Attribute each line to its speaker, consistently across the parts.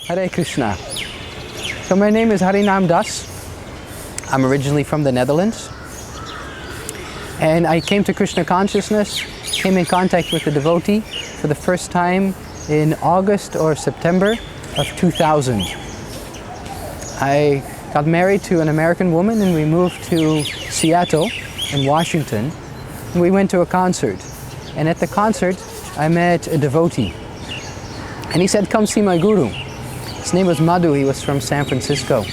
Speaker 1: Hare Krishna. So my name is Harinaam. I'm originally from the Netherlands. And I came to Krishna consciousness, came in contact with a devotee for the first time in August or September of 2000. I got married to an American woman and we moved to Seattle in Washington. And we went to a concert. And at the concert, I met a devotee. And he said, "Come see my guru." His name was Madhu. He was from San Francisco.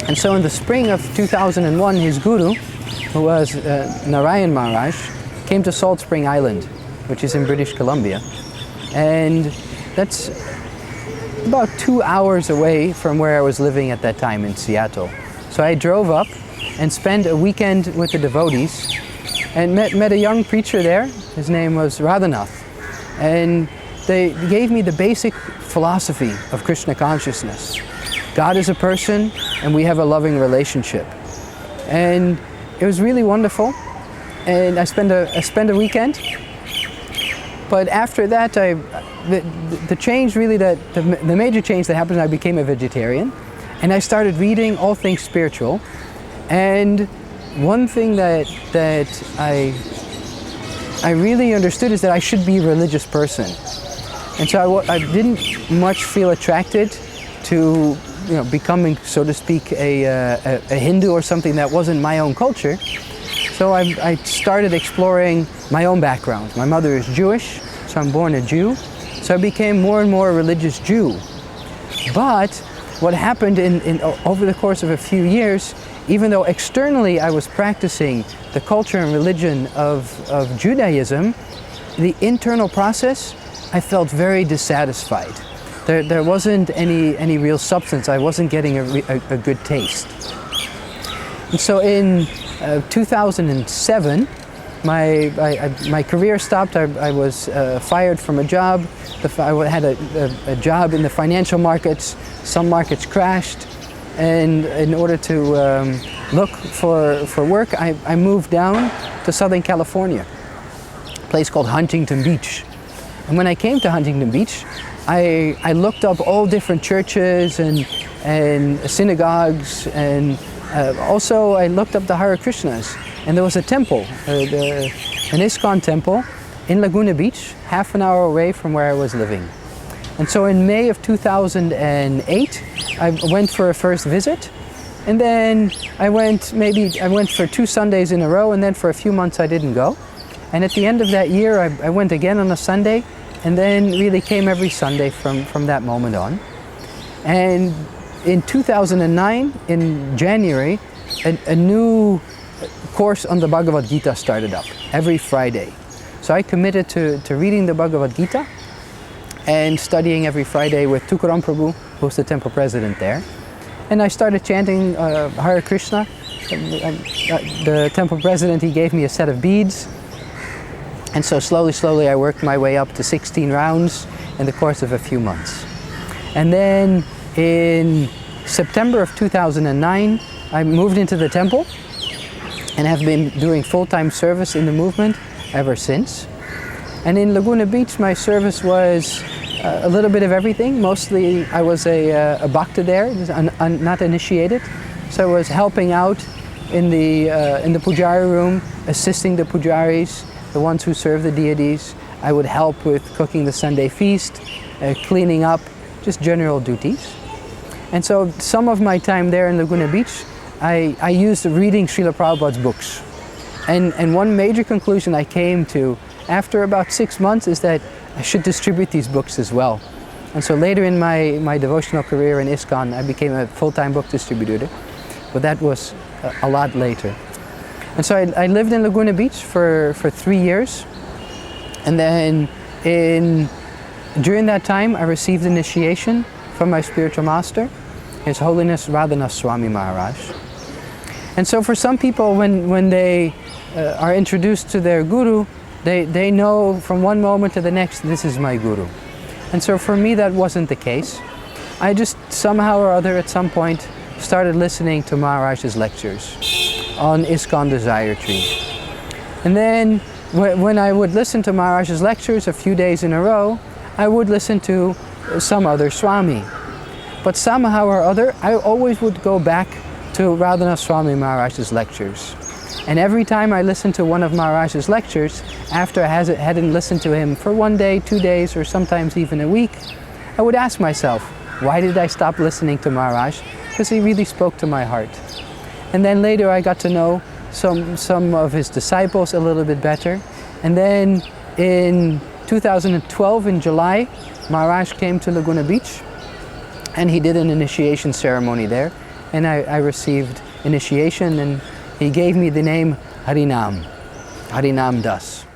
Speaker 1: And so in the spring of 2001, his guru, who was Narayan Maharaj, came to Salt Spring Island, which is in British Columbia. And that's about 2 hours away from where I was living at that time in Seattle. So I drove up and spent a weekend with the devotees and met a young preacher there. His name was Radhanath. And they gave me the basic philosophy of Krishna consciousness. God is a person and we have a loving relationship. And it was really wonderful. And I spent a weekend. But after that, the change really, the major change that happened, I became a vegetarian. And I started reading all things spiritual. And one thing that I really understood is that I should be a religious person. And so I didn't much feel attracted to becoming, so to speak, a Hindu or something that wasn't my own culture. So I started exploring my own background. My mother is Jewish, so I'm born a Jew. So I became more and more a religious Jew. But what happened over the course of a few years, even though externally I was practicing the culture and religion of Judaism, the internal process, I felt very dissatisfied. There wasn't any real substance. I wasn't getting a good taste. And so in 2007, my career stopped. I was fired from a job. I had a job in the financial markets. Some markets crashed. And in order to look for work, I moved down to Southern California, a place called Huntington Beach. And when I came to Huntington Beach, I looked up all different churches and synagogues, and also I looked up the Hare Krishnas. And there was a temple, an ISKCON temple in Laguna Beach, half an hour away from where I was living. And so in May of 2008, I went for a first visit. And then I went for 2 Sundays in a row, and then for a few months I didn't go. And at the end of that year, I went again on a Sunday, and then really came every Sunday from that moment on. And in 2009, in January, a new course on the Bhagavad Gita started up every Friday. So I committed to reading the Bhagavad Gita and studying every Friday with Tukaram Prabhu, who's the temple president there. And I started chanting Hare Krishna. The temple president, he gave me a set of beads. And so slowly I worked my way up to 16 rounds in the course of a few months. And then in September of 2009, I moved into the temple and have been doing full-time service in the movement ever since. And in Laguna Beach, my service was a little bit of everything. Mostly I was a bhakta there, not initiated. So I was helping out in the pujari room, assisting the pujaris, the ones who serve the deities. I would help with cooking the Sunday feast, cleaning up, just general duties. And so some of my time there in Laguna Beach, I used reading Srila Prabhupada's books. And one major conclusion I came to after about 6 months is that I should distribute these books as well. And so later in my devotional career in ISKCON, I became a full-time book distributor, but that was a lot later. And so I lived in Laguna Beach for 3 years. And then during that time, I received initiation from my spiritual master, His Holiness Radhanath Swami Maharaj. And so for some people, when they are introduced to their guru, they know from one moment to the next, this is my guru. And so for me, that wasn't the case. I just somehow or other at some point started listening to Maharaj's lectures on ISKCON Desire Tree. And then when I would listen to Maharaj's lectures a few days in a row, I would listen to some other Swami. But somehow or other, I always would go back to Radhanath Swami Maharaj's lectures. And every time I listened to one of Maharaj's lectures, after I hadn't listened to him for 1 day, 2 days, or sometimes even a week, I would ask myself, why did I stop listening to Maharaj? Because he really spoke to my heart. And then later I got to know some of his disciples a little bit better. And then in 2012, in July, Maharaj came to Laguna Beach and he did an initiation ceremony there. And I received initiation, and he gave me the name Harinaam, Harinaam Das.